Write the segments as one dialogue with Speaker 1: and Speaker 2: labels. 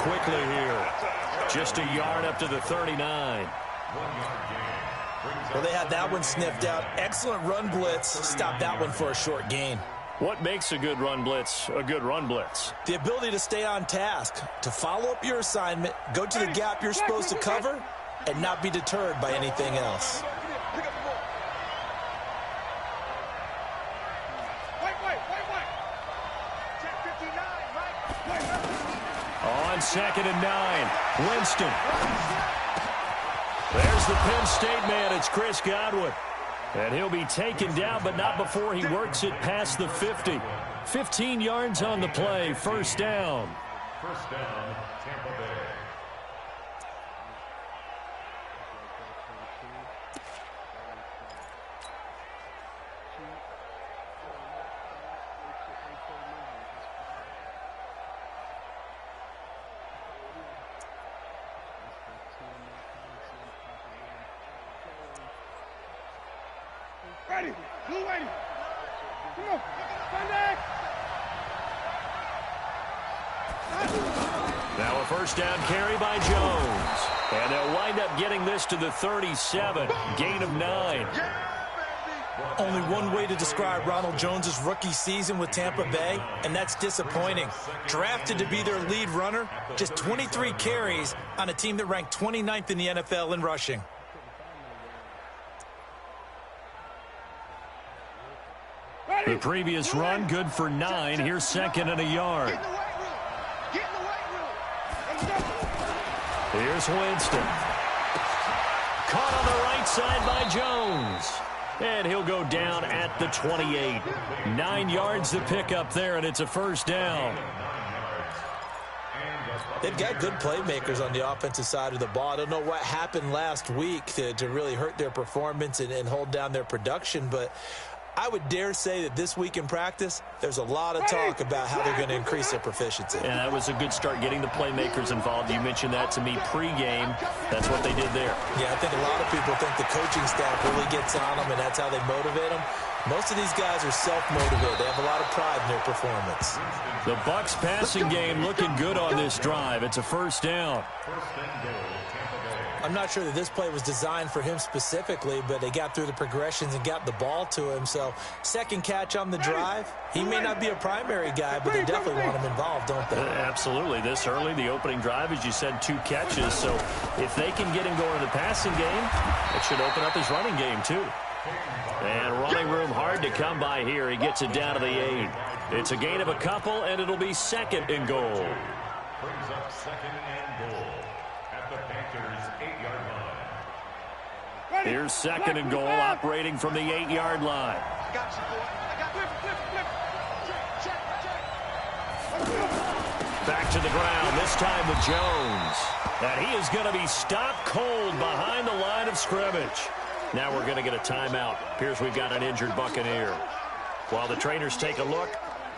Speaker 1: quickly here. Just a yard up to the 39.
Speaker 2: Well, they had that one sniffed out. Excellent run blitz. Stopped that one for a short gain.
Speaker 1: What makes a good run blitz a good run blitz?
Speaker 2: The ability to stay on task, to follow up your assignment, go to the gap you're supposed to cover, and not be deterred by anything else.
Speaker 1: On 2nd and 9, Winston. There's the Penn State man. It's Chris Godwin. And he'll be taken down, but not before he works it past the 50. 15 yards on the play. First down.
Speaker 3: First down, Tampa Bay.
Speaker 4: Ready. Blue ready. Come on. Sunday.
Speaker 1: Now a first down carry by Jones. And they'll wind up getting this to the 37. Gain of 9.
Speaker 2: Only one way to describe Ronald Jones' rookie season with Tampa Bay, and that's disappointing. Drafted to be their lead runner, just 23 carries on a team that ranked 29th in the NFL in rushing.
Speaker 1: The previous run, good for 9. Here's 2nd and a yard. Here's Winston. Caught on the right side by Jones. And he'll go down at the 28. 9 yards to pick up there, and it's a first down.
Speaker 2: They've got good playmakers on the offensive side of the ball. I don't know what happened last week to really hurt their performance and hold down their production, but I would dare say that this week in practice, there's a lot of talk about how they're going to increase their proficiency.
Speaker 1: And that was a good start, getting the playmakers involved. You mentioned that to me pregame. That's what they did there.
Speaker 2: Yeah, I think a lot of people think the coaching staff really gets on them, and that's how they motivate them. Most of these guys are self-motivated. They have a lot of pride in their performance.
Speaker 1: The Bucs passing game looking good on this drive. It's a first down.
Speaker 2: I'm not sure that this play was designed for him specifically, but they got through the progressions and got the ball to him. So, second catch on the drive. He may not be a primary guy, but they definitely want him involved, don't they?
Speaker 1: Absolutely. This early, the opening drive, as you said, 2 catches. So, if they can get him going in the passing game, it should open up his running game, too. And running room hard to come by here. He gets it down to the 8. It's a gain of a couple, and it'll be 2nd and goal.
Speaker 3: Brings up 2nd and goal at the Panthers' 8-yard line.
Speaker 1: Here's 2nd and goal, operating from the 8-yard line. Back to the ground, this time with Jones. And he is going to be stopped cold behind the line of scrimmage. Now we're going to get a timeout. Appears we've got an injured Buccaneer. While the trainers take a look,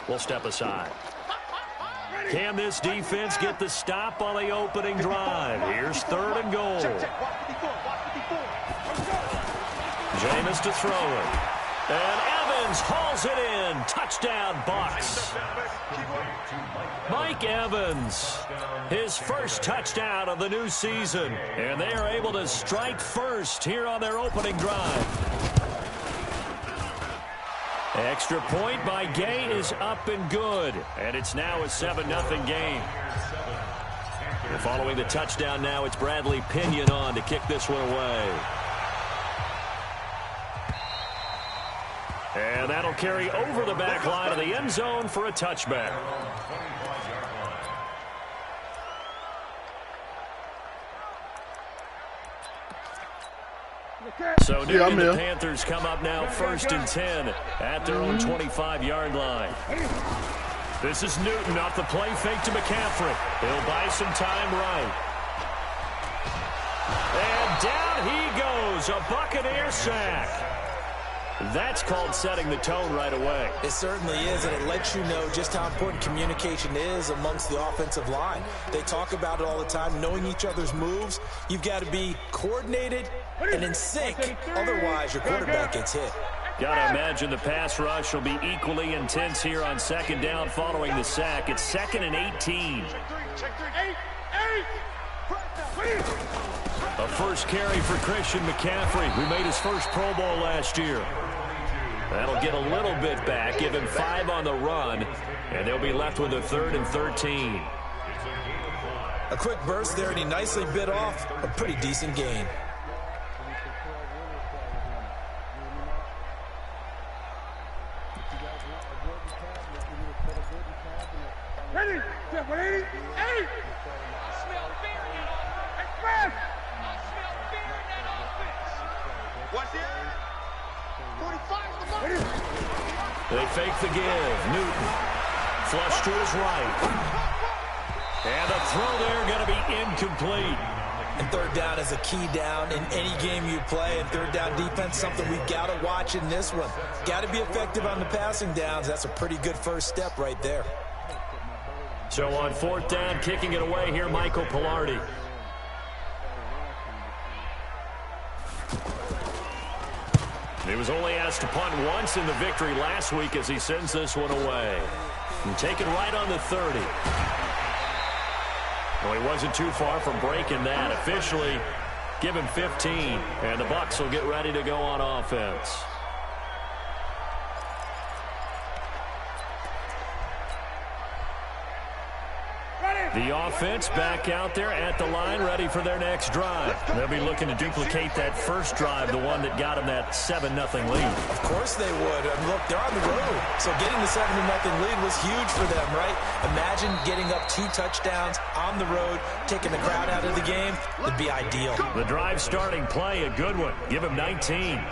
Speaker 1: we'll step aside. Can this defense get the stop on the opening drive? Here's 3rd and goal. Jameis to throw it. And Evans hauls it in. Touchdown, Bucs. Mike Evans, his first touchdown of the new season. And they are able to strike first here on their opening drive. Extra point by Gay is up and good. And it's now a 7-0 game. Following the touchdown now, it's Bradley Pinion on to kick this one away. And that'll carry over the back line of the end zone for a touchback. So Newton, the Panthers come up now 1st and 10 at their own 25-yard line. This is Newton off the play fake to McCaffrey. He'll buy some time right. And down he goes, a Buccaneer sack. That's called setting the tone right away.
Speaker 2: It certainly is, and it lets you know just how important communication is amongst the offensive line. They talk about it all the time, knowing each other's moves. You've got to be coordinated and in sync. Otherwise, your quarterback gets hit.
Speaker 1: Got to imagine the pass rush will be equally intense here on second down following the sack. It's 2nd and 18. A first carry for Christian McCaffrey, who made his first Pro Bowl last year. That'll get a little bit back, give him 5 on the run, and they'll be left with a 3rd and 13.
Speaker 2: A quick burst there, and he nicely bit off a pretty decent gain.
Speaker 4: Ready? Ready? Hey! Express! What's it? 45 the mark.
Speaker 1: They fake the give. Newton. Flush to his right. And the throw there going to be incomplete.
Speaker 2: And third down is a key down in any game you play. And third down defense, something we've got to watch in this one. Got to be effective on the passing downs. That's a pretty good first step right there.
Speaker 1: So on 4th down, kicking it away here, Michael Pilardi. He was only asked to punt once in the victory last week as he sends this one away. And taken right on the 30. Well, he wasn't too far from breaking that. Officially, give him 15. And the Bucs will get ready to go on offense. The offense back out there at the line, ready for their next drive. They'll be looking to duplicate that first drive, the one that got them that 7-0 lead.
Speaker 2: Of course they would. And look, they're on the road. So getting the 7-0 lead was huge for them, right? Imagine getting up 2 touchdowns on the road, taking the crowd out of the game. Would be ideal.
Speaker 1: The drive starting play, a good one. Give him 19.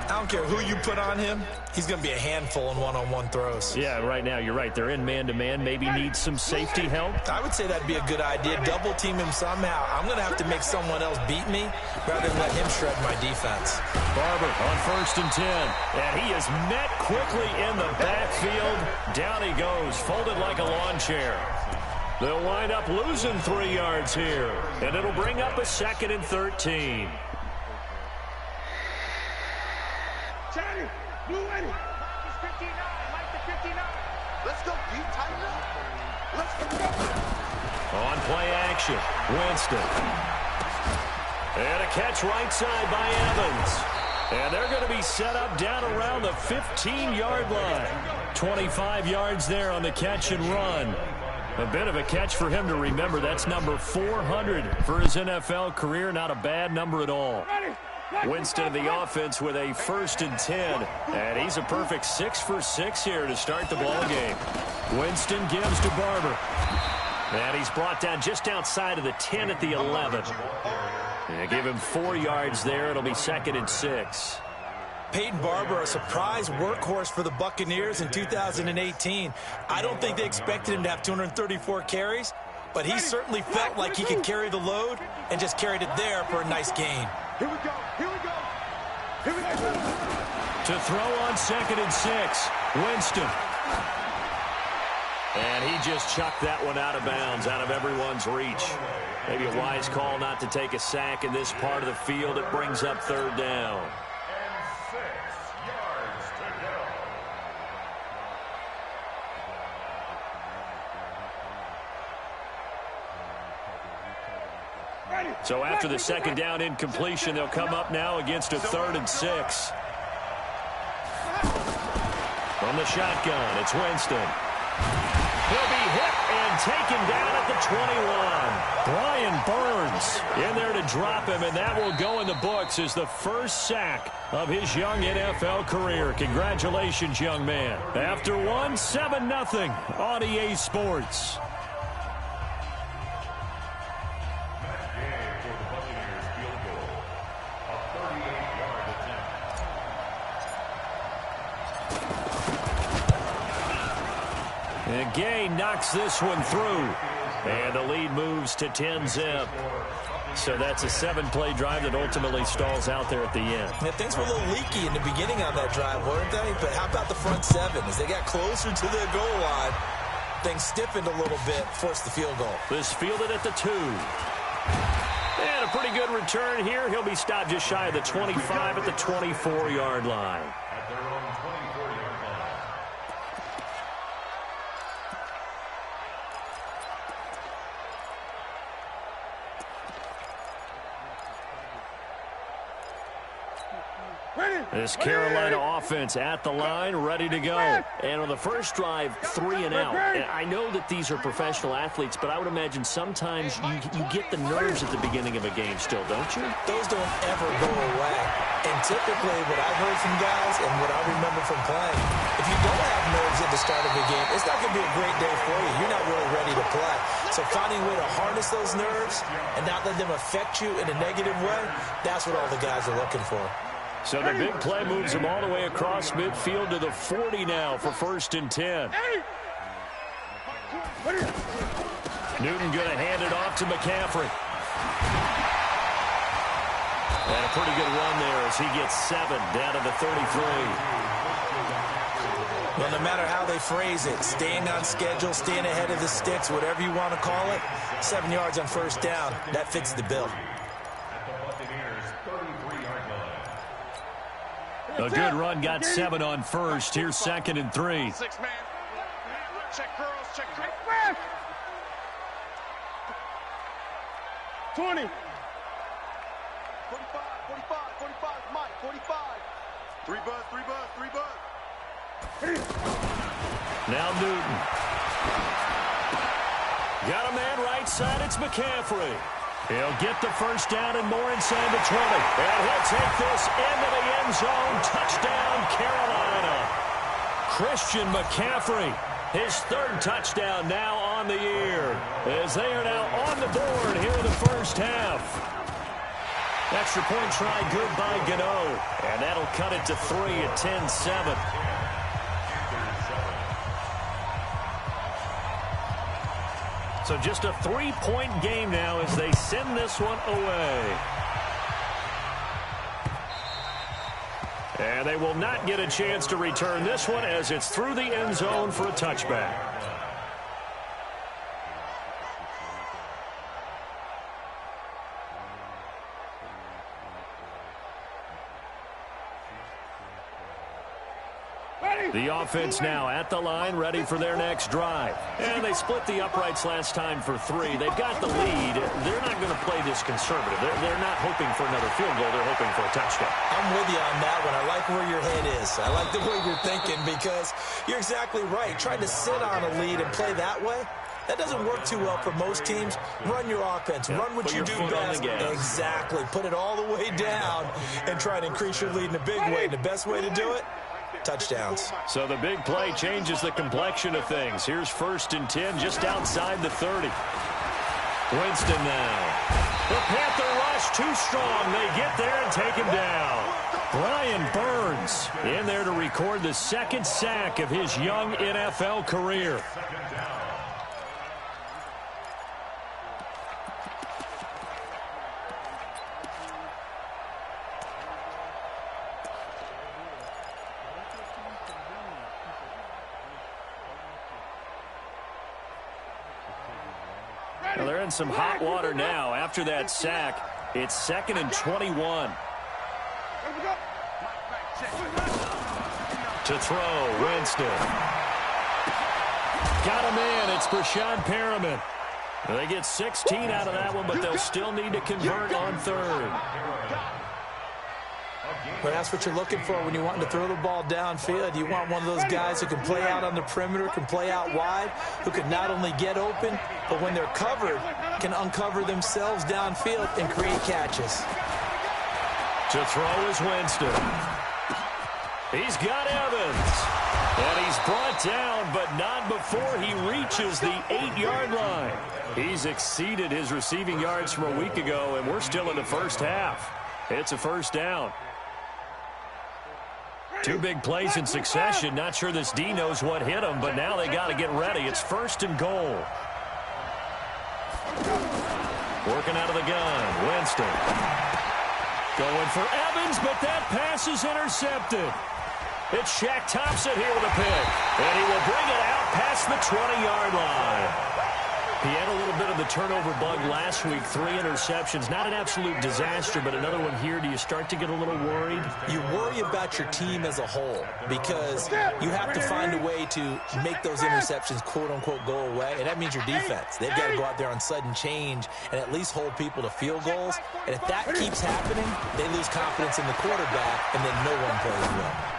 Speaker 2: I don't care who you put on him. He's going to be a handful in one-on-one throws.
Speaker 1: Yeah, right now, you're right. They're in man-to-man. Maybe needs some safety help.
Speaker 2: I would say that'd be a good idea. Double team him somehow. I'm going to have to make someone else beat me rather than let him shred my defense.
Speaker 1: Barber on 1st and 10. And he is met quickly in the backfield. Down he goes, folded like a lawn chair. They'll wind up losing 3 yards here. And it'll bring up a 2nd and 13.
Speaker 4: Charlie, blue ready. It's 59, Mike the 59. Let's go, deep, tighten up. Let's go.
Speaker 1: On play action, Winston. And a catch right side by Evans. And they're going to be set up down around the 15-yard line. 25 yards there on the catch and run. A bit of a catch for him to remember. That's number 400 for his NFL career. Not a bad number at all. Winston in the offense with a 1st and 10. And he's a perfect 6 for 6 here to start the ball game. Winston gives to Barber. And he's brought down just outside of the 10 at the 11. And give him 4 yards there. It'll be 2nd and 6.
Speaker 2: Peyton Barber, a surprise workhorse for the Buccaneers in 2018. I don't think they expected him to have 234 carries, but he certainly felt like he could carry the load and just carried it there for a nice gain.
Speaker 4: Here we go. Here we go. Here we go.
Speaker 1: To throw on 2nd and 6, Winston. And he just chucked that one out of bounds, out of everyone's reach. Maybe a wise call not to take a sack in this part of the field. It brings up 3rd down.
Speaker 3: And 6 yards to go.
Speaker 1: So after the 2nd down incompletion, they'll come up now against a 3rd and 6. From the shotgun, it's Winston. He'll be hit and taken down at the 21. Brian Burns in there to drop him, and that will go in the books as the first sack of his young NFL career. Congratulations, young man. After one, 7-0 on EA Sports. And Gay knocks this one through. And the lead moves to 10-zip. So that's a 7-play drive that ultimately stalls out there at the end.
Speaker 2: Yeah, things were a little leaky in the beginning on that drive, weren't they? But how about the front 7? As they got closer to the goal line, things stiffened a little bit, forced the field goal.
Speaker 1: This fielded at the 2. And a pretty good return here. He'll be stopped just shy of the 25 at the 24-yard line.
Speaker 3: At their own 24-yard line.
Speaker 1: This Carolina offense at the line, ready to go. And on the first drive, 3 and out. And I know that these are professional athletes, but I would imagine sometimes you get the nerves at the beginning of a game still, don't you?
Speaker 2: Those don't ever go away. And typically what I've heard from guys and what I remember from playing, if you don't have nerves at the start of a game, it's not going to be a great day for you. You're not really ready to play. So finding a way to harness those nerves and not let them affect you in a negative way, that's what all the guys are looking for.
Speaker 1: So the big play moves him all the way across midfield to the 40 now for 1st and 10. Newton going to hand it off to McCaffrey. And a pretty good run there as he gets 7 down to the 33.
Speaker 2: Well, no matter how they phrase it, staying on schedule, staying ahead of the sticks, whatever you want to call it, 7 yards on 1st down, that fits the bill.
Speaker 1: A good run, got 7 on 1st. Here's 2nd and 3.
Speaker 4: 6 man. Check girls, check girls. 20. 45, 45, 45, Mike, 45. 3 buzz, 3 buzz, 3 buzz.
Speaker 1: Now Newton. Got a man right side, it's McCaffrey. He'll get the 1st down and more inside the 20. And he'll take this into the end zone. Touchdown, Carolina. Christian McCaffrey, his 3rd touchdown now on the year, as they are now on the board here in the 1st half. Extra point try good by Gano. And that'll cut it to 3 at 10-7. So just a 3-point game now as they send this one away. And they will not get a chance to return this one as it's through the end zone for a touchback. The offense now at the line, ready for their next drive. And they split the uprights last time for 3. They've got the lead. They're not going to play this conservative. They're not hoping for another field goal. They're hoping for a touchdown.
Speaker 2: I'm with you on that one. I like where your head is. I like the way you're thinking because you're exactly right. Trying to sit on a lead and play that way, that doesn't work too well for most teams. Run your offense. Run what you do best. Exactly. Put it all the way down and try to increase your lead in a big way. And the best way to do it, touchdowns.
Speaker 1: So the big play changes the complexion of things. Here's 1st and 10 just outside the 30. Winston now. The Panther rush too strong. They get there and take him down. Brian Burns in there to record the 2nd sack of his young NFL career. Well, they're in some hot water now. After that sack, it's 2nd and 21. To throw, Winston. Got him in. It's Brashad Perriman. They get 16 out of that one, but they'll still need to convert on 3rd.
Speaker 2: But that's what you're looking for when you want to throw the ball downfield. You want one of those guys who can play out on the perimeter, can play out wide, who can not only get open, but when they're covered, can uncover themselves downfield and create catches.
Speaker 1: To throw is Winston. He's got Evans. And he's brought down, but not before he reaches the 8-yard line. He's exceeded his receiving yards from a week ago, and we're still in the 1st half. It's a 1st down. 2 big plays in succession. Not sure this D knows what hit him, but now they got to get ready. It's 1st and goal. Working out of the gun, Winston. Going for Evans, but that pass is intercepted. It's Shaq Thompson here with a pick. And he will bring it out past the 20-yard line. He had a little bit of the turnover bug last week. 3 interceptions. Not an absolute disaster, but another one here. Do you start to get a little worried?
Speaker 2: You worry about your team as a whole because you have to find a way to make those interceptions, quote-unquote, go away, and that means your defense. They've got to go out there on sudden change and at least hold people to field goals, and if that keeps happening, they lose confidence in the quarterback, and then no one plays well.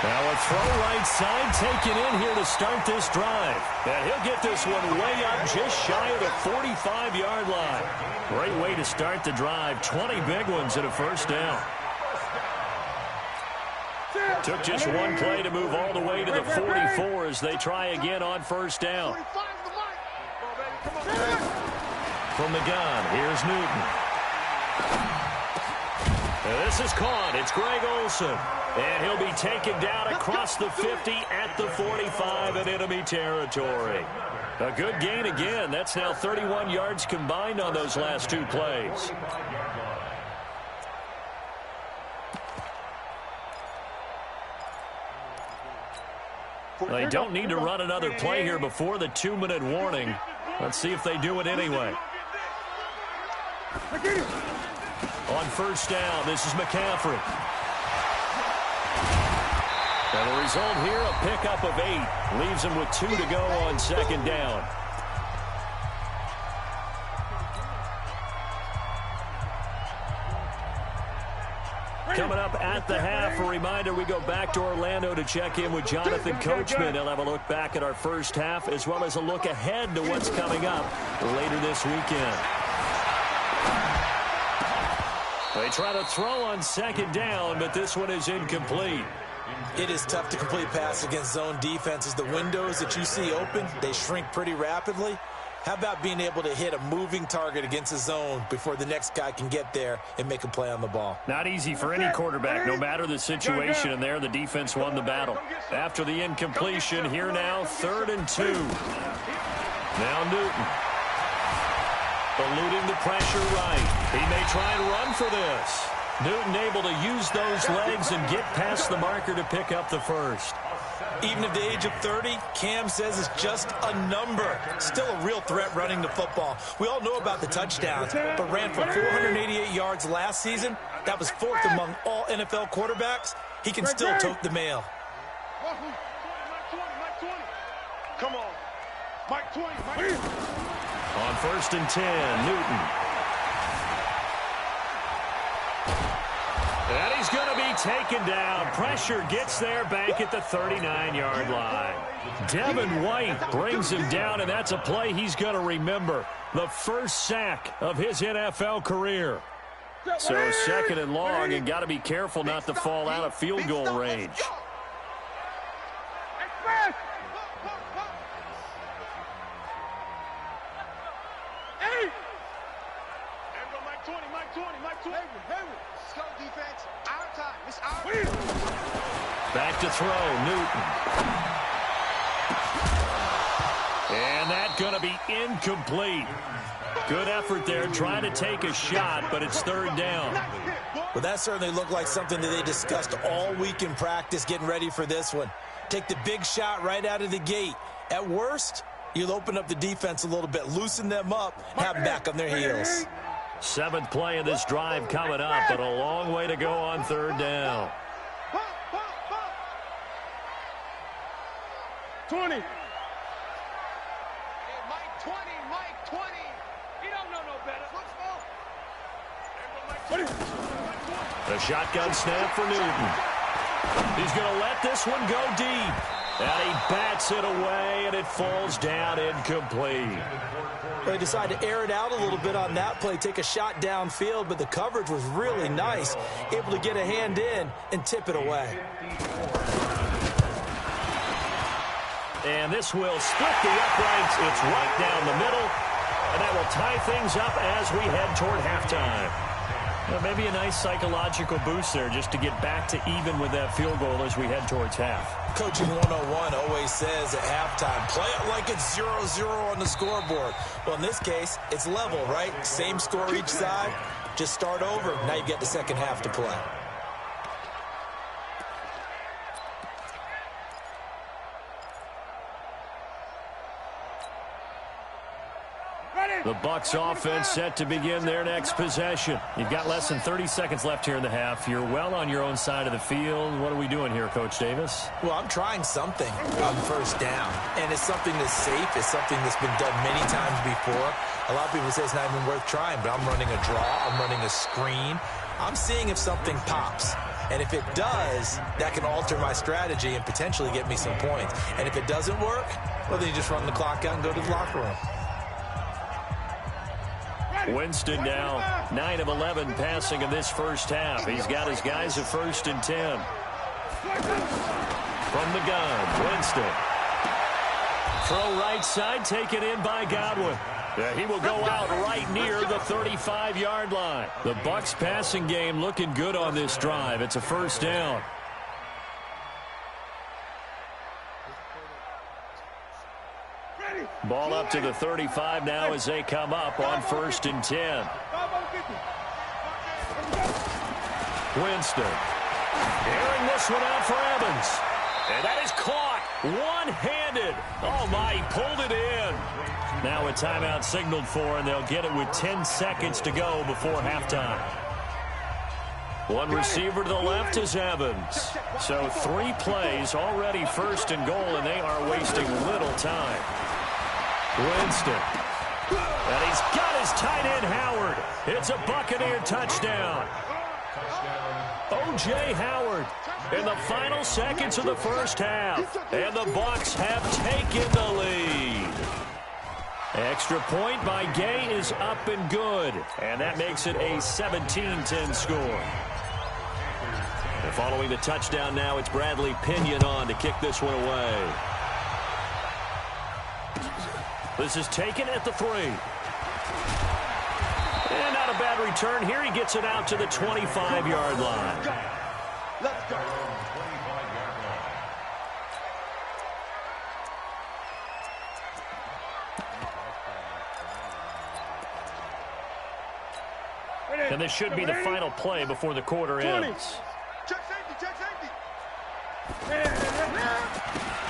Speaker 1: Now a throw right side taken in here to start this drive. And he'll get this one way up just shy of the 45-yard line. Great way to start the drive. 20 big ones and a first down. Took just one play to move all the way to the 44 as they try again on first down. From the gun, here's Newton. And this is caught. It's Greg Olsen. And he'll be taken down across the 50 at the 45 in enemy territory. A good gain again. That's now 31 yards combined on those last 2 plays. They don't need to run another play here before the 2-minute warning. Let's see if they do it anyway. On first down, this is McCaffrey. And the result here, a pickup of 8. Leaves him with 2 to go on second down. Coming up at the half, a reminder, we go back to Orlando to check in with Jonathan Coachman. He'll have a look back at our first half as well as a look ahead to what's coming up later this weekend. They try to throw on second down, but this one is incomplete.
Speaker 2: It is tough to complete pass against zone defenses. The windows that you see open, they shrink pretty rapidly. How about being able to hit a moving target against a zone before the next guy can get there and make a play on the ball?
Speaker 1: Not easy for any quarterback, no matter the situation, and there the defense won the battle. After the incompletion, here now, 3rd and 2. Now Newton. Eluding the pressure right. He may try and run for this. Newton able to use those legs and get past the marker to pick up the first.
Speaker 2: Even at the age of 30, Cam says it's just a number. Still a real threat running the football. We all know about the touchdowns, but ran for 488 yards last season. That was 4th among all NFL quarterbacks. He can still tote the mail.
Speaker 4: Come on. Mike 20.
Speaker 1: On 1st and 10, Newton. And he's going to be taken down. Pressure gets there back at the 39-yard line. Devin White brings him down, and that's a play he's going to remember. The first sack of his NFL career. So 2nd and long, and got to be careful not to fall out of field goal range. Back to throw, Newton. And that's going to be incomplete. Good effort there, trying to take a shot, but it's 3rd down.
Speaker 2: Well, that certainly looked like something that they discussed all week in practice getting ready for this one. Take the big shot right out of the gate. At worst, you'll open up the defense a little bit, loosen them up, have them back on their heels.
Speaker 1: 7th play of this drive coming up, but a long way to go on 3rd down.
Speaker 4: 20. Hey, Mike 20. He don't know no better.
Speaker 1: The shotgun snap for Newton. He's going to let this one go deep. And he bats it away, and it falls down incomplete.
Speaker 2: They decided to air it out a little bit on that play, take a shot downfield, but the coverage was really nice, able to get a hand in and tip it away.
Speaker 1: And this will split the uprights. It's right down the middle, and that will tie things up as we head toward halftime. Well, maybe a nice psychological boost there just to get back to even with that field goal as we head towards half.
Speaker 2: Coaching 101 always says at halftime, play it like it's 0-0 on the scoreboard. Well, in this case, it's level, right? Same score each side. Just start over. Now you get the second half to play.
Speaker 1: The Bucs offense set to begin their next possession. You've got less than 30 seconds left here in the half. You're well on your own side of the field. What are we doing here, Coach Davis?
Speaker 2: Well, I'm trying something on first down, and it's something that's safe. It's something that's been done many times before. A lot of people say it's not even worth trying, but I'm running a draw. I'm running a screen. I'm seeing if something pops. And if it does, that can alter my strategy and potentially get me some points. And if it doesn't work, well, then you just run the clock out and go to the locker room.
Speaker 1: Winston now 9 of 11 passing in this first half. He's got his guys at 1st and 10. From the gun, Winston. Throw right side, taken in by Godwin. He will go out right near the 35-yard line. The Bucs passing game looking good on this drive. It's a first down. Ball up to the 35 now as they come up on 1st and 10. Winston. Airing this one out for Evans. And that is caught one-handed. Oh, my, he pulled it in. Now a timeout signaled for, and they'll get it with 10 seconds to go before halftime. One receiver to the left is Evans. So 3 plays, already 1st and goal, and they are wasting little time. Winston. And he's got his tight end, Howard. It's a Buccaneer touchdown. O.J. Howard in the final seconds of the first half. And the Bucs have taken the lead. Extra point by Gay is up and good. And that makes it a 17-10 score. And following the touchdown now, it's Bradley Pinion on to kick this one away. This is taken at the 3. And not a bad return here. He gets it out to the 25-yard line.
Speaker 4: Let's go.
Speaker 1: And this should be the final play before the quarter ends.
Speaker 4: Check safety, check safety.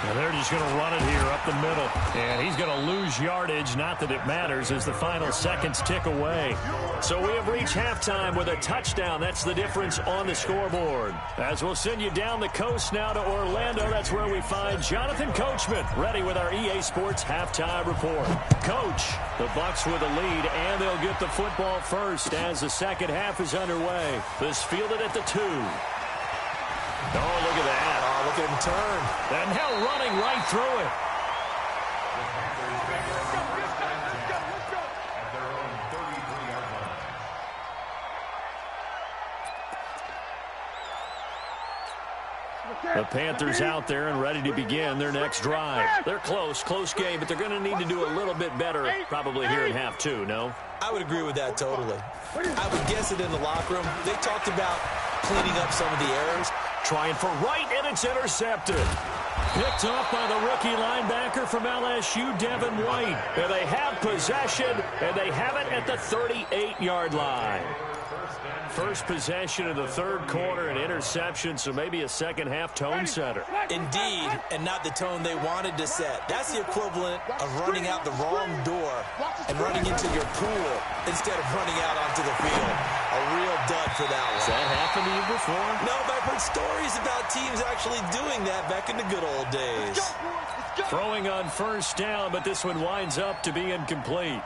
Speaker 1: And they're just going to run it here up the middle. And he's going to lose yardage. Not that it matters as the final seconds tick away. So we have reached halftime with a touchdown. That's the difference on the scoreboard. As we'll send you down the coast now to Orlando, that's where we find Jonathan Coachman ready with our EA Sports halftime report. Coach, the Bucs with the lead, and they'll get the football first as the second half is underway. This fielded at the 2. Oh, look at that.
Speaker 2: Oh, look at him turn.
Speaker 1: And now running right through it.
Speaker 3: At their own 33-yard line.
Speaker 1: The Panthers out there and ready to begin their next drive. They're close game, but they're going to need to do a little bit better probably here in half 2, no?
Speaker 2: I would agree with that totally. I would guess it in the locker room. They talked about cleaning up some of the errors.
Speaker 1: Trying for right, and it's intercepted. Picked off by the rookie linebacker from LSU, Devin White. And they have possession, and they have it at the 38-yard line. First possession of the third quarter, an interception, so maybe a second-half tone setter.
Speaker 2: Indeed, and not the tone they wanted to set. That's the equivalent of running out the wrong door and running into your pool instead of running out onto the field. A real dud for that one.
Speaker 1: Has that happened to you before?
Speaker 2: No, but I've heard stories about teams actually doing that back in the good old days.
Speaker 1: Throwing on first down, but this one winds up to be incomplete.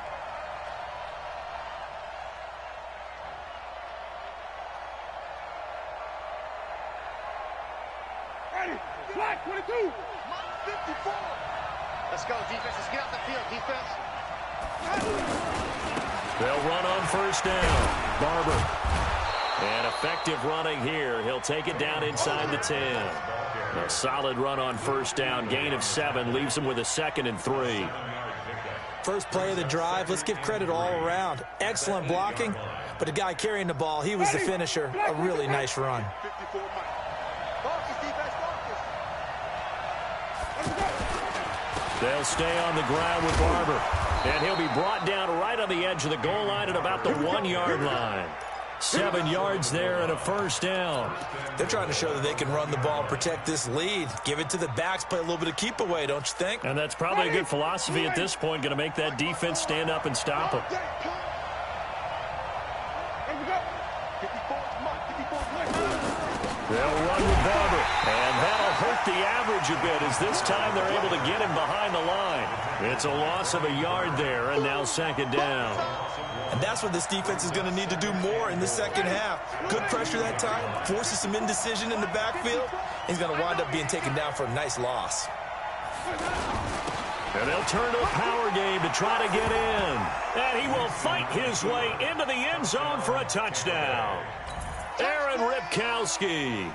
Speaker 4: Flag 22. 54. Let's go, defense. Let's get out the field, defense.
Speaker 1: They'll run on first down. Barber. And effective running here. He'll take it down inside the 10. A solid run on first down. Gain of 7 leaves him with a 2nd and 3.
Speaker 2: First play of the drive. Let's give credit all around. Excellent blocking, but the guy carrying the ball, he was the finisher. A really nice run.
Speaker 4: 54. Focus, defense, focus.
Speaker 1: They'll stay on the ground with Barber. And he'll be brought down right on the edge of the goal line at about the 1-yard line. 7 yards there and a first down.
Speaker 2: They're trying to show that they can run the ball, protect this lead. Give it to the backs, play a little bit of keep away, don't you think?
Speaker 1: And that's probably a good philosophy at this point, going to make that defense stand up and stop them. They'll run with Barber, and that'll hurt the average a bit as this time they're able to get him behind the line. It's a loss of a yard there, and now second down.
Speaker 2: And that's what this defense is going to need to do more in the second half. Good pressure that time, forces some indecision in the backfield. He's going to wind up being taken down for a nice loss.
Speaker 1: And they'll turn to a power game to try to get in. And he will fight his way into the end zone for a touchdown. Aaron Ripkowski,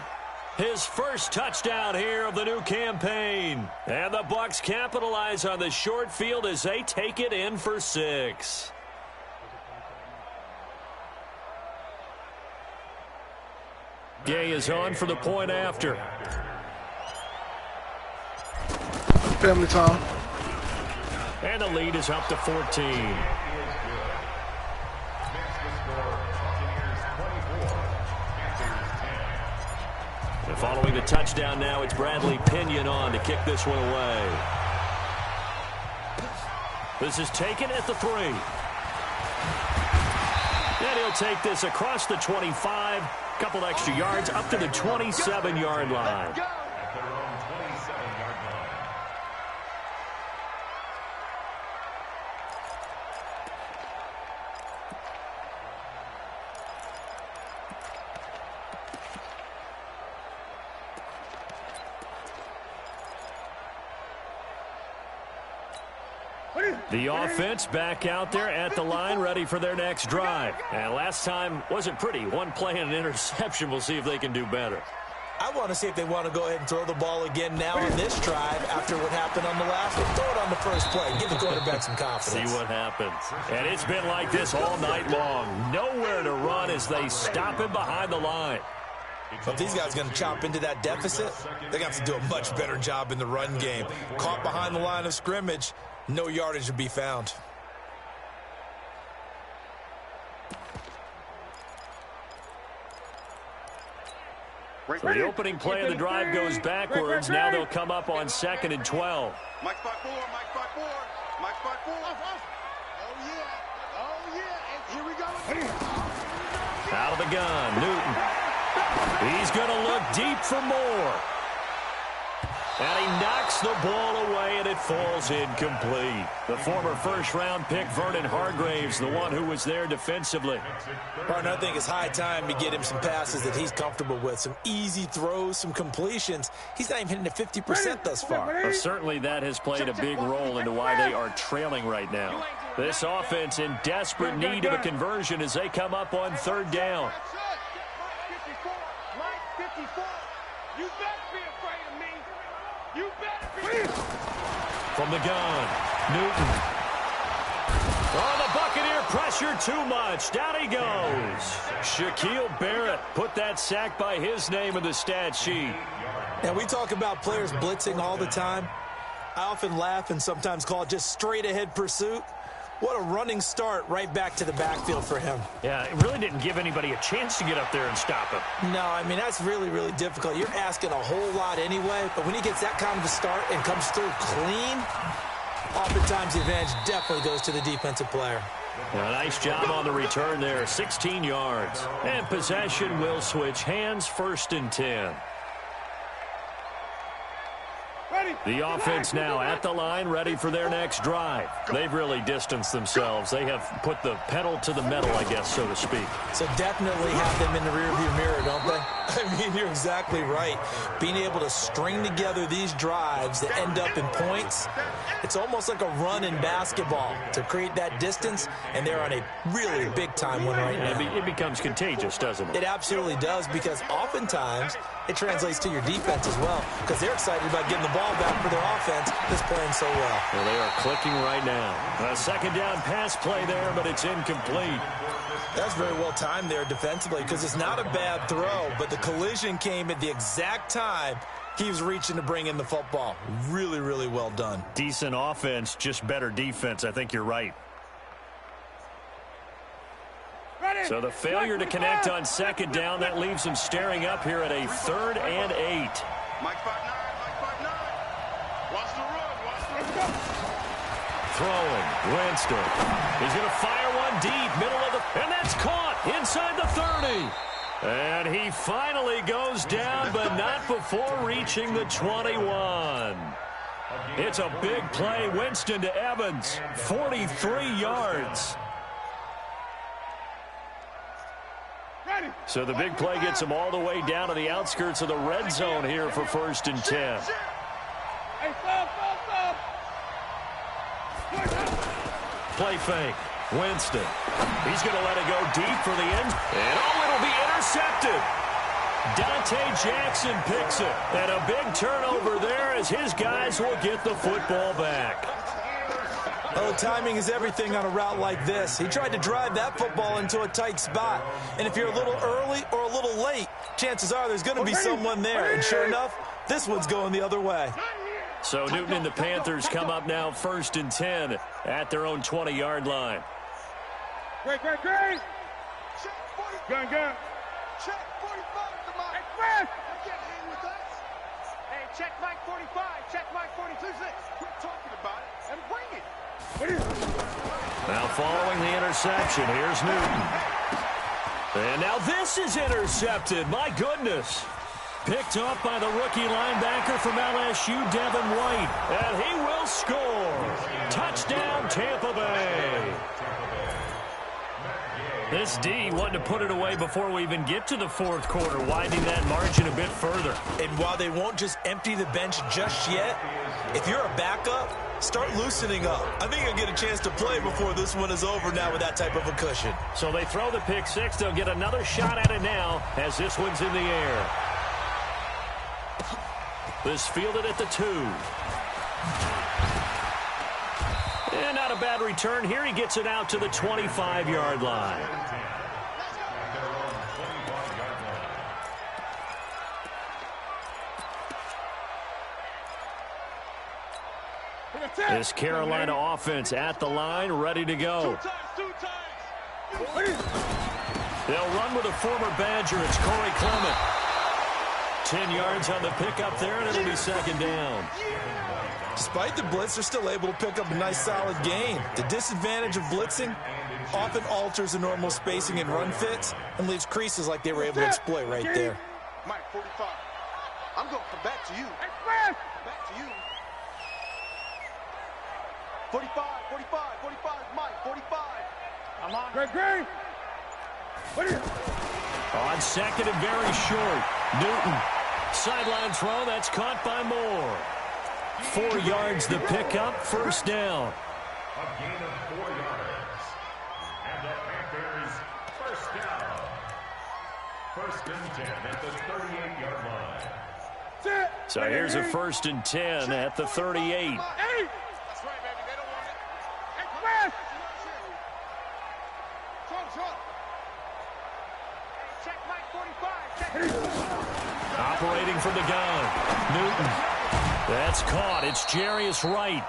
Speaker 1: his first touchdown here of the new campaign. And the Bucs capitalize on the short field as they take it in for 6. Gay is on for the point after.
Speaker 5: Family time.
Speaker 1: And the lead is up to 14. And following the touchdown now, it's Bradley Pinion on to kick this one away. This is taken at the 3. And he'll take this across the 25. Couple extra yards up to the 27-yard line. The offense back out there at the line, ready for their next drive. And last time wasn't pretty. One play and an interception. We'll see if they can do better.
Speaker 2: I want to see if they want to go ahead and throw the ball again now on this drive after what happened on the last one. Throw it on the first play. Give the quarterback some confidence.
Speaker 1: See what happens. And it's been like this all night long. Nowhere to run as they stop him behind the line.
Speaker 2: But if these guys are going to chop into that deficit, they're going to have to do a much better job in the run game. Caught behind the line of scrimmage, no yardage to be found.
Speaker 1: So the opening play of the drive goes backwards. Now they'll come up on 2nd and 12.
Speaker 4: Mike spot 4, Mike spot 4, Mike spot 4. Oh, yeah. Oh, yeah. And here we go.
Speaker 1: Out of the gun, Newton. He's going to look deep for more. And he knocks the ball away, and it falls incomplete. The former first-round pick, Vernon Hargraves, the one who was there defensively.
Speaker 2: Partner, I think it's high time to get him some passes that he's comfortable with. Some easy throws, some completions. He's not even hitting at 50% thus far.
Speaker 1: Well, certainly that has played a big role into why they are trailing right now. This offense in desperate need of a conversion as they come up on 3rd down. From the gun, Newton. Oh, the Buccaneer pressure too much. Down he goes. Shaquille Barrett put that sack by his name in the stat sheet.
Speaker 2: Now, we talk about players blitzing all the time. I often laugh and sometimes call it just straight-ahead pursuit. What a running start right back to the backfield for him.
Speaker 1: Yeah, it really didn't give anybody a chance to get up there and stop him.
Speaker 2: No, I mean, that's really, really difficult. You're asking a whole lot anyway, but when he gets that kind of a start and comes through clean, oftentimes the advantage definitely goes to the defensive player.
Speaker 1: Well, nice job on the return there, 16 yards. And possession will switch hands, 1st and 10. The offense now at the line, ready for their next drive. They've really distanced themselves. They have put the pedal to the metal, I guess, so to speak.
Speaker 2: So definitely have them in the rearview mirror, don't they? I mean, you're exactly right. Being able to string together these drives that end up in points, it's almost like a run in basketball to create that distance, and they're on a really big-time one right now.
Speaker 1: It becomes contagious, doesn't it?
Speaker 2: It absolutely does, because oftentimes it translates to your defense as well, because they're excited about getting the ball back for their offense that's playing so well.
Speaker 1: Well, they are clicking right now. A 2nd down pass play there, but it's incomplete.
Speaker 2: That's very well timed there defensively, because it's not a bad throw, but the collision came at the exact time he was reaching to bring in the football. Really, really well done.
Speaker 1: Decent offense, just better defense. I think you're right.
Speaker 4: Ready?
Speaker 1: So the failure to connect on second down, that leaves them staring up here at a 3rd and 8.
Speaker 4: Mike 5'9", Mike 5'9". Watch the run, watch the run.
Speaker 1: Throwing, Winston. He's going to fire one deep, middle of the, and that's caught inside the 30. And he finally goes down, but not before reaching the 21. It's a big play. Winston to Evans, 43 yards. So the big play gets him all the way down to the outskirts of the red zone here for 1st and 10. Play fake. Winston. He's going to let it go deep for the end. And it'll be intercepted. Dante Jackson picks it. And a big turnover there as his guys will get the football back.
Speaker 2: Oh, timing is everything on a route like this. He tried to drive that football into a tight spot. And if you're a little early or a little late, chances are there's going to be someone there. And sure enough, this one's going the other way.
Speaker 1: So Newton and the Panthers come up now 1st and 10 at their own 20-yard line.
Speaker 4: Great. Gun. Check 45 to Mike. Express. You can't hang with us. Hey, check Mike 45. Check Mike 46. Quit talking about it and bring it.
Speaker 1: Now following the interception, here's Newton. And now this is intercepted. My goodness. Picked up by the rookie linebacker from LSU, Devin White. And he will score. Touchdown, Tampa Bay. This D wanted to put it away before we even get to the 4th quarter, widening that margin a bit further.
Speaker 2: And while they won't just empty the bench just yet, if you're a backup, start loosening up. I think you'll get a chance to play before this one is over now with that type of a cushion.
Speaker 1: So they throw the pick six. They'll get another shot at it now as this one's in the air. This fielded at the 2. And not a bad return here. He gets it out to the 25-yard line. This Carolina offense at the line, ready to go. They'll run with a former Badger. It's Corey Clement. 10 yards on the pickup there, and it'll be 2nd down.
Speaker 2: Despite the blitz, they're still able to pick up a nice, solid gain. The disadvantage of blitzing often alters the normal spacing and run fits and leaves creases like they were able to exploit right there.
Speaker 4: Mike 45. I'm going to come back to you. Back to you. 45, Mike, 45. I'm on. Great.
Speaker 1: On 2nd and very short. Newton. Sideline throw. That's caught by Moore. 4 yards the pickup. 1st down.
Speaker 3: A gain of 4 yards. And the Panthers, 1st down. 1st and 10 at the 38-yard line.
Speaker 1: So here's a 1st and 10 at the 38. Operating from the gun. Newton. That's caught. It's Jarius Wright.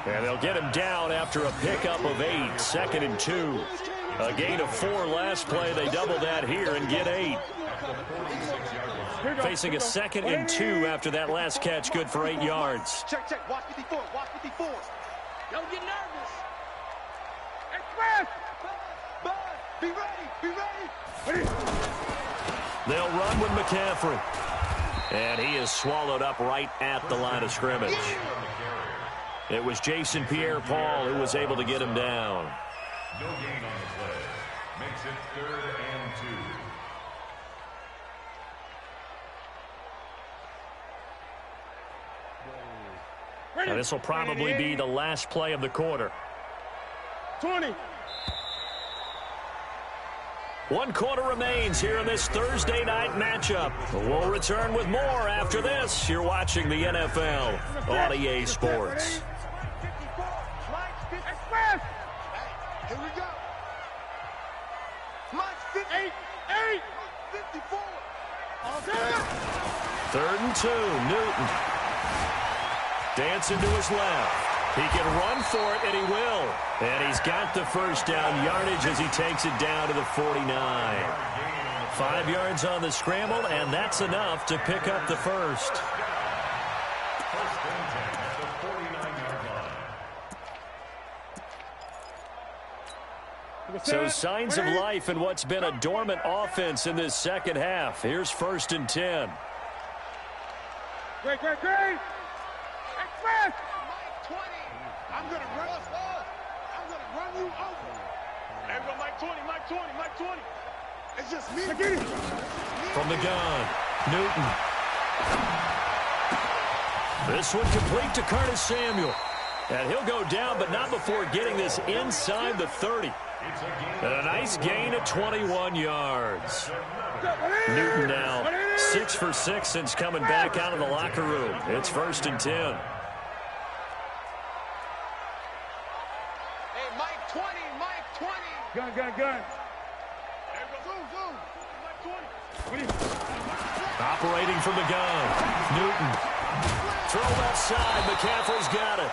Speaker 1: And they'll get him down after a pickup of 8. 2nd and 2. A gain of 4 last play. They double that here and get 8. Facing a 2nd and 2 after that last catch. Good for 8 yards.
Speaker 4: Check. Watch 54. Don't get nervous. Express. Be ready.
Speaker 1: They'll run with McCaffrey. And he is swallowed up right at the line of scrimmage. It was Jason Pierre-Paul who was able to get him down.
Speaker 3: No gain on the play. Makes it 3rd and 2.
Speaker 1: Now, this will probably be the last play of the quarter.
Speaker 4: 20.
Speaker 1: 1 quarter remains here in this Thursday night matchup. We'll return with more after this. You're watching the NFL on EA Sports.
Speaker 4: Here we go. Mike's 58. 54.
Speaker 1: 3rd and 2. Newton. Dancing to his left. He can run for it, and he will. And he's got the first down yardage as he takes it down to the 49. 5 yards on the scramble, and that's enough to pick up the first.
Speaker 3: First and 10 at the 49-yard line.
Speaker 1: So signs of life in what's been a dormant offense in this second half. Here's first and 10.
Speaker 4: Great. Express! Mike 20. I'm going to run you over. There we go, Mike 20. It's just me.
Speaker 1: From the gun, Newton. This one complete to Curtis Samuel. And he'll go down, but not before getting this inside the 30. And a nice gain of 21 yards. Newton now 6 for 6 since coming back out of the locker room. It's first and 10.
Speaker 4: Hey, Mike 20. Gun. There we go. Zoom. Mike 20.
Speaker 1: Operating from the gun, Newton. Throw left side, McCaffrey's got it.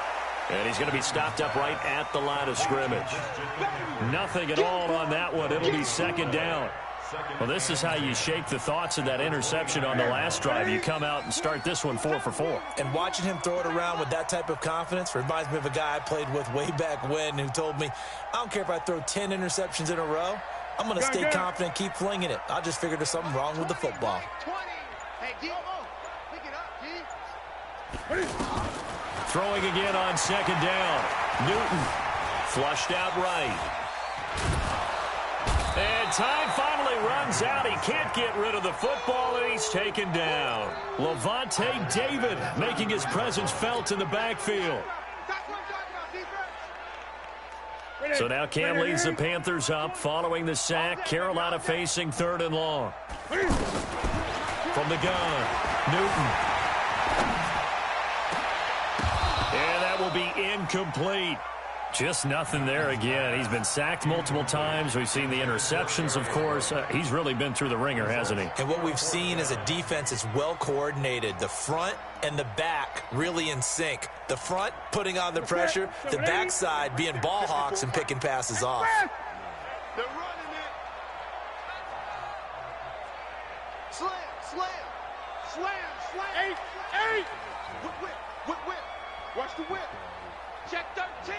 Speaker 1: And he's going to be stopped up right at the line of scrimmage. Nothing at all on that one. It'll be second down. Well, this is how you shake the thoughts of that interception on the last drive. You come out and start this one 4 for 4.
Speaker 2: And watching him throw it around with that type of confidence reminds me of a guy I played with way back when who told me, I don't care if I throw 10 interceptions in a row. I'm going to stay confident, keep flinging it. I just figured there's something wrong with the football.
Speaker 4: 20. Hey, D. Pick it up, D.
Speaker 1: Throwing again on second down. Newton flushed out right. And time finally runs out. He can't get rid of the football, and he's taken down. Levante David making his presence felt in the backfield. So now Cam leads the Panthers up following the sack. Carolina facing 3rd and long. From the gun, Newton. And that will be incomplete. Just nothing there again. He's been sacked multiple times. We've seen the interceptions, of course. He's really been through the ringer, hasn't he?
Speaker 2: And what we've seen is a defense that's well coordinated. The front and the back really in sync. The front putting on the pressure, the backside being ball hawks and picking passes off.
Speaker 4: They're running it. Slam. Eight. Whip. Watch the whip. Check 13.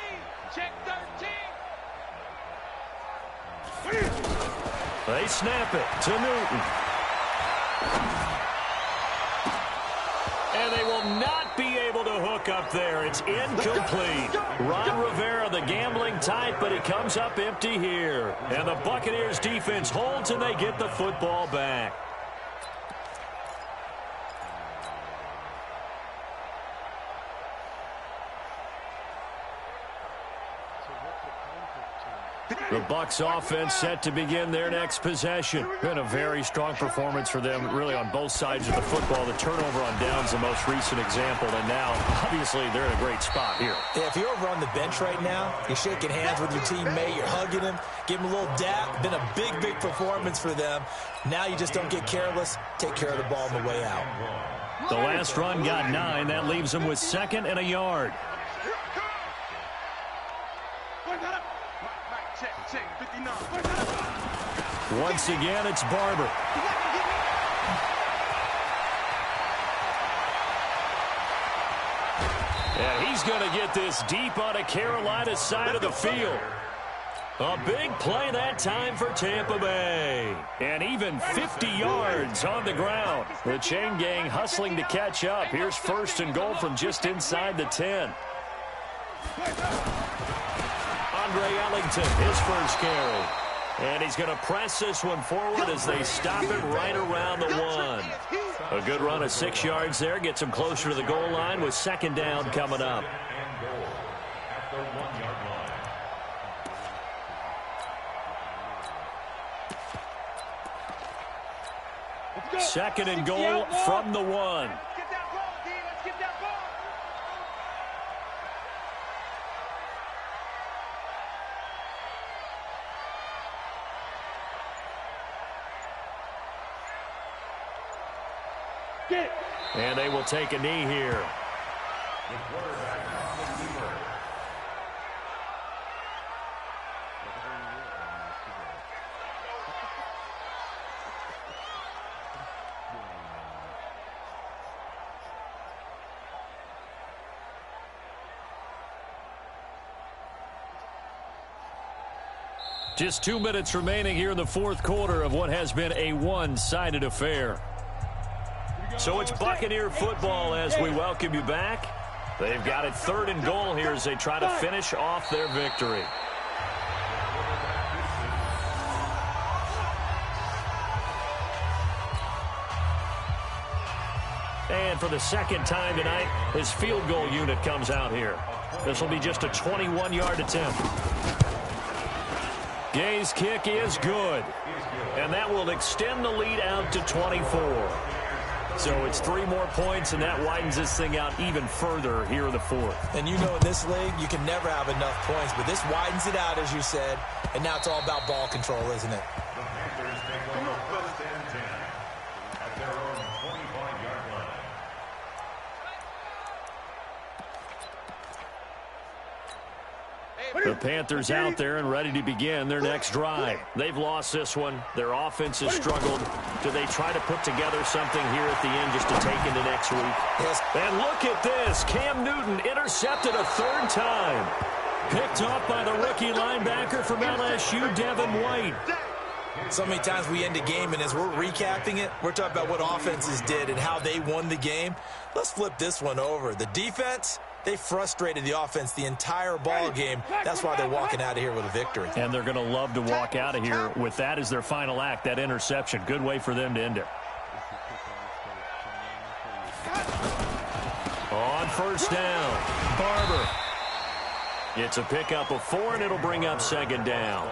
Speaker 1: They snap it to Newton. And they will not be able to hook up there. It's incomplete. Ron Rivera, the gambling type, but he comes up empty here. And the Buccaneers defense holds, and they get the football back. The Bucs offense set to begin their next possession. Been a very strong performance for them, really, on both sides of the football. The turnover on downs, the most recent example, and now, obviously, they're in a great spot here.
Speaker 2: Yeah, if you're over on the bench right now, you're shaking hands with your teammate, you're hugging him, give him a little dap. Been a big performance for them. Now you just don't get careless. Take care of the ball on the way out.
Speaker 1: The last run got 9. That leaves them with 2nd and a yard. Once again, it's Barber. And he's going to get this deep on a Carolina side of the field. A big play that time for Tampa Bay. And even 50 yards on the ground. The chain gang hustling to catch up. Here's 1st and goal from just inside the 10. Andre Ellington, his first carry. And he's going to press this one forward as they stop it right around the 1. A good run of 6 yards there. Gets him closer to the goal line with 2nd down coming up. Second and goal from the 1. And they will take a knee here. Just 2 minutes remaining here in the fourth quarter of what has been a one-sided affair. So it's Buccaneer football as we welcome you back. They've got it 3rd and goal here as they try to finish off their victory. And for the second time tonight, his field goal unit comes out here. This will be just a 21-yard attempt. Gay's kick is good. And that will extend the lead out to 24. So it's 3 more points, and that widens this thing out even further here in the fourth.
Speaker 2: And you know in this league, you can never have enough points, but this widens it out, as you said, and now it's all about ball control, isn't it?
Speaker 3: The Panthers take over 1st and 10 at their own 25-yard line.
Speaker 1: The Panthers out there and ready to begin their next drive. They've lost this one. Their offense has struggled. Do they try to put together something here at the end just to take into next week?
Speaker 2: Yes.
Speaker 1: And look at this. Cam Newton intercepted a 3rd time. Picked off by the rookie linebacker from LSU, Devin White.
Speaker 2: So many times we end a game, and as we're recapping it, we're talking about what offenses did and how they won the game. Let's flip this one over. The defense, they frustrated the offense the entire ball game. That's why they're walking out of here with a victory.
Speaker 1: And they're going to love to walk out of here with that as their final act, that interception. Good way for them to end it. On 1st down, Barber. It's a pickup of 4, and it'll bring up 2nd down.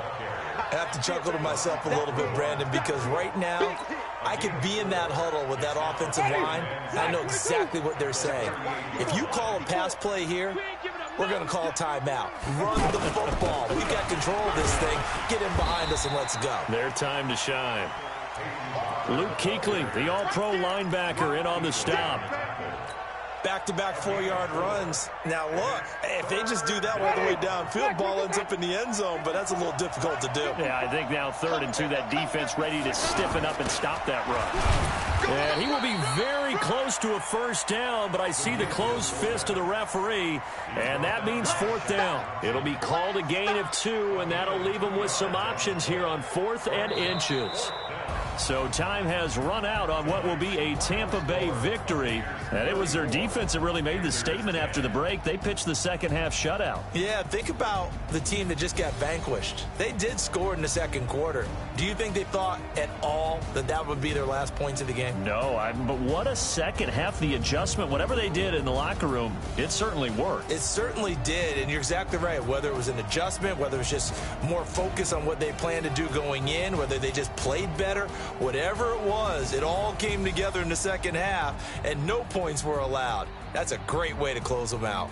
Speaker 2: I have to chuckle to myself a little bit, Brandon, because right now I could be in that huddle with that offensive line. I know exactly what they're saying. If you call a pass play here, we're going to call a timeout. Run the football. We've got control of this thing. Get in behind us and let's go.
Speaker 1: Their time to shine. Luke Kuechly, the all-pro linebacker, in on the stop.
Speaker 2: Back-to-back 4-yard runs. Now, look, if they just do that all the way downfield, ball ends up in the end zone, but that's a little difficult to do.
Speaker 1: Yeah, I think now 3rd and 2, that defense ready to stiffen up and stop that run. And he will be very close to a 1st down, but I see the closed fist of the referee, and that means 4th down. It'll be called a gain of 2, and that'll leave them with some options here on 4th and inches. So time has run out on what will be a Tampa Bay victory. And it was their defense that really made the statement after the break. They pitched the second-half shutout.
Speaker 2: Yeah, think about the team that just got vanquished. They did score in the 2nd quarter. Do you think they thought at all that that would be their last points of the game?
Speaker 1: No, but what a second half. The adjustment, whatever they did in the locker room, it certainly worked.
Speaker 2: It certainly did, and you're exactly right. Whether it was an adjustment, whether it was just more focus on what they planned to do going in, whether they just played better, whatever it was, it all came together in the second half, and no points were allowed. That's a great way to close them out.